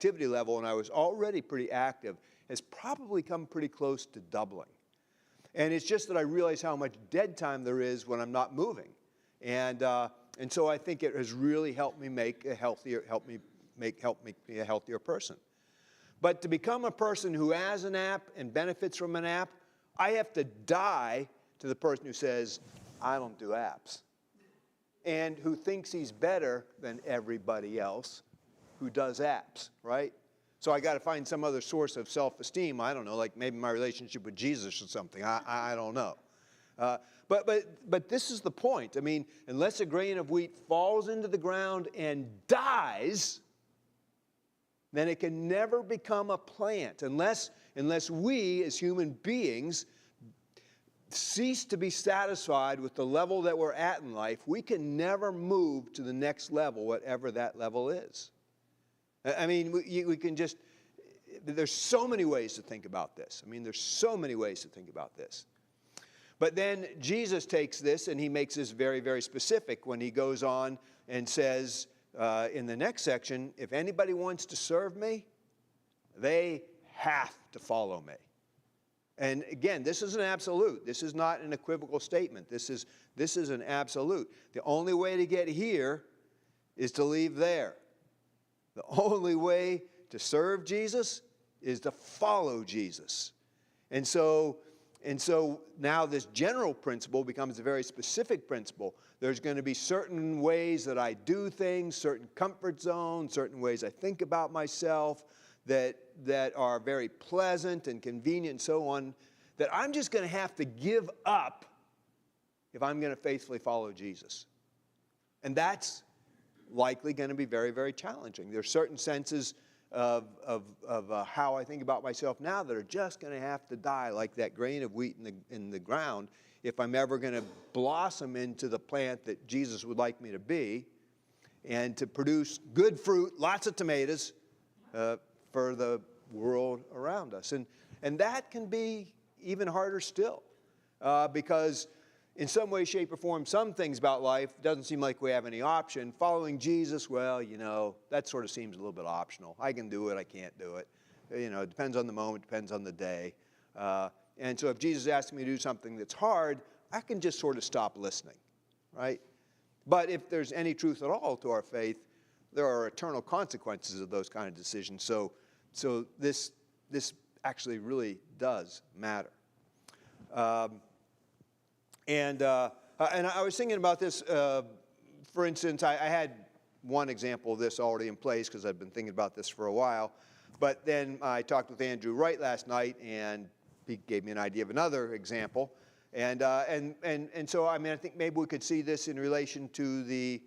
activity level, and I was already pretty active, has probably come pretty close to doubling. And it's just that I realize how much dead time there is when I'm not moving. And so I think it has really helped me make a healthier, help me be a healthier person. But to become a person who has an app and benefits from an app, I have to die to the person who says, I don't do apps, and who thinks he's better than everybody else who does apps, right? So I got to find some other source of self-esteem. I don't know, like maybe my relationship with Jesus or something. I don't know. But this is the point. I mean, unless a grain of wheat falls into the ground and dies, then it can never become a plant. Unless we as human beings cease to be satisfied with the level that we're at in life, we can never move to the next level, whatever that level is. I mean, we can just, there's so many ways to think about this. I mean, there's so many ways to think about this. But then Jesus takes this and he makes this very, very specific when he goes on and says in the next section, if anybody wants to serve me, they have to follow me. And again, this is an absolute. This is not an equivocal statement. This is an absolute. The only way to get here is to leave there. The only way to serve Jesus is to follow Jesus. And so now this general principle becomes a very specific principle. There's going to be certain ways that I do things, certain comfort zones, certain ways I think about myself that are very pleasant and convenient and so on, that I'm just going to have to give up if I'm going to faithfully follow Jesus. And that's likely going to be very, very challenging. There are certain senses of how I think about myself now that are just going to have to die like that grain of wheat in the ground if I'm ever going to blossom into the plant that Jesus would like me to be and to produce good fruit, lots of tomatoes, for the world around us. And that can be even harder still because in some way, shape, or form, some things about life doesn't seem like we have any option. Following Jesus, well, you know, that sort of seems a little bit optional. I can do it, I can't do it. You know, it depends on the moment, depends on the day. And so if Jesus asks me to do something that's hard, I can just sort of stop listening, right? But if there's any truth at all to our faith, there are eternal consequences of those kind of decisions. So this actually really does matter. And I was thinking about this, for instance, I had one example of this already in place because I've been thinking about this for a while. But then I talked with Andrew Wright last night, and he gave me an idea of another example. And so, I mean, I think maybe we could see this in relation to the